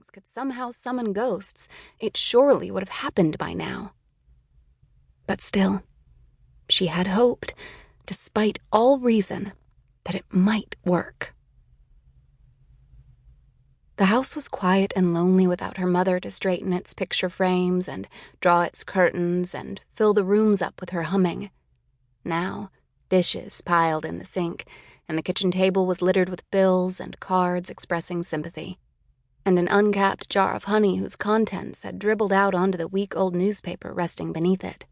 things could somehow summon ghosts, it surely would have happened by now. But still, she had hoped, despite all reason, that it might work. The house was quiet and lonely without her mother to straighten its picture frames and draw its curtains and fill the rooms up with her humming. Now, dishes piled in the sink, and the kitchen table was littered with bills and cards expressing sympathy, and an uncapped jar of honey whose contents had dribbled out onto the week-old newspaper resting beneath it.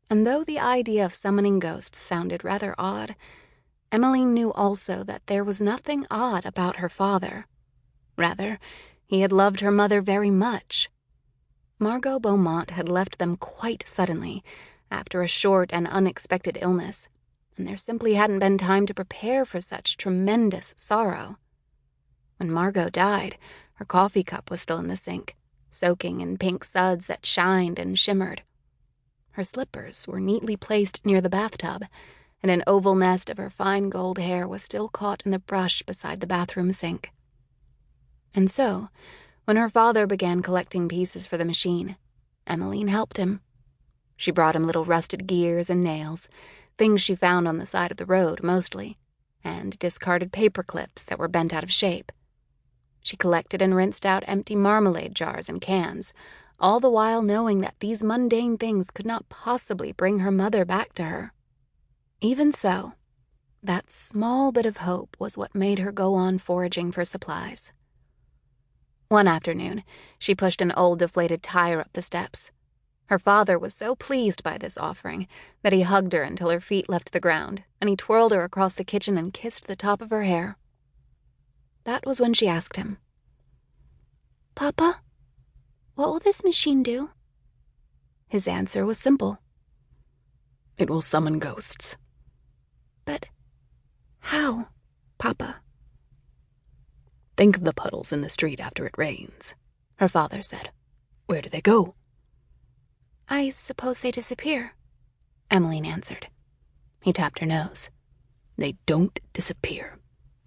And though the idea of summoning ghosts sounded rather odd, Emmaline knew also that there was nothing odd about her father. Rather, he had loved her mother very much. Margot Beaumont had left them quite suddenly, after a short and unexpected illness, and there simply hadn't been time to prepare for such tremendous sorrow. When Margot died, her coffee cup was still in the sink, soaking in pink suds that shined and shimmered. Her slippers were neatly placed near the bathtub, and an oval nest of her fine gold hair was still caught in the brush beside the bathroom sink. And so, when her father began collecting pieces for the machine, Emmaline helped him. She brought him little rusted gears and nails, things she found on the side of the road mostly, and discarded paper clips that were bent out of shape. She collected and rinsed out empty marmalade jars and cans, all the while knowing that these mundane things could not possibly bring her mother back to her. Even so, that small bit of hope was what made her go on foraging for supplies. One afternoon, she pushed an old deflated tire up the steps. Her father was so pleased by this offering that he hugged her until her feet left the ground, and he twirled her across the kitchen and kissed the top of her hair. That was when she asked him, "Papa, what will this machine do?" His answer was simple. "It will summon ghosts." "But how, Papa?" "Think of the puddles in the street after it rains," her father said. "Where do they go?" "I suppose they disappear," Emmaline answered. He tapped her nose. "They don't disappear.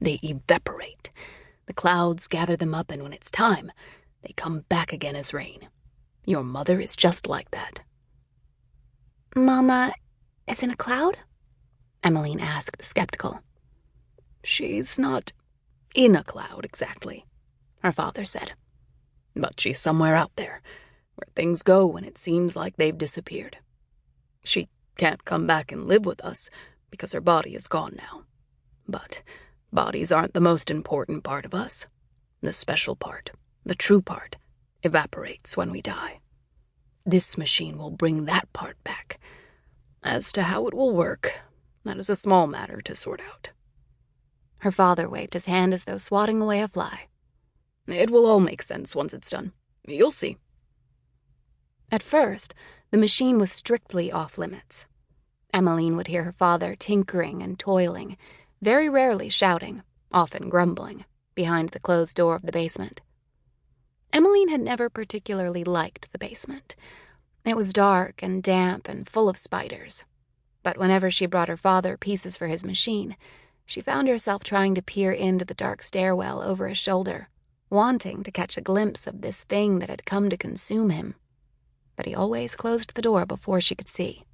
They evaporate. The clouds gather them up, and when it's time, they come back again as rain. Your mother is just like that." "Mama is in a cloud?" Emmaline asked, skeptical. "She's not in a cloud exactly," her father said. "But she's somewhere out there, where things go when it seems like they've disappeared. She can't come back and live with us because her body is gone now. But bodies aren't the most important part of us. The special part, the true part, evaporates when we die. This machine will bring that part back. As to how it will work, that is a small matter to sort out." Her father waved his hand as though swatting away a fly. "It will all make sense once it's done. You'll see." At first, the machine was strictly off-limits. Emmaline would hear her father tinkering and toiling, very rarely shouting, often grumbling, behind the closed door of the basement. Emmaline had never particularly liked the basement. It was dark and damp and full of spiders. But whenever she brought her father pieces for his machine, she found herself trying to peer into the dark stairwell over his shoulder, wanting to catch a glimpse of this thing that had come to consume him. But he always closed the door before she could see.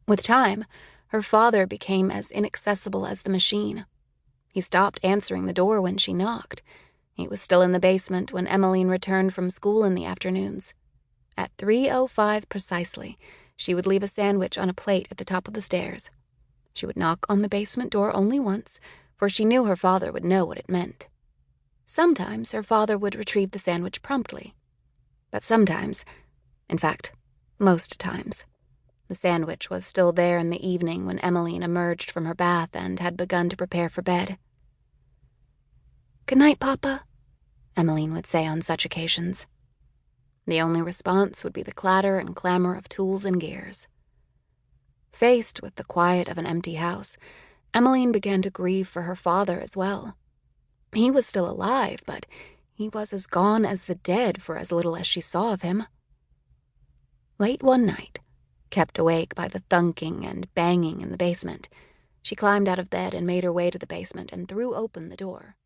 With time, her father became as inaccessible as the machine. He stopped answering the door when she knocked. He was still in the basement when Emmaline returned from school in the afternoons. At 3:05 precisely, she would leave a sandwich on a plate at the top of the stairs. She would knock on the basement door only once, for she knew her father would know what it meant. Sometimes her father would retrieve the sandwich promptly. But sometimes, in fact, most times, the sandwich was still there in the evening when Emmaline emerged from her bath and had begun to prepare for bed. "Good night, Papa," Emmaline would say on such occasions. The only response would be the clatter and clamor of tools and gears. Faced with the quiet of an empty house, Emmaline began to grieve for her father as well. He was still alive, but he was as gone as the dead for as little as she saw of him. Late one night, kept awake by the thunking and banging in the basement, she climbed out of bed and made her way to the basement and threw open the door.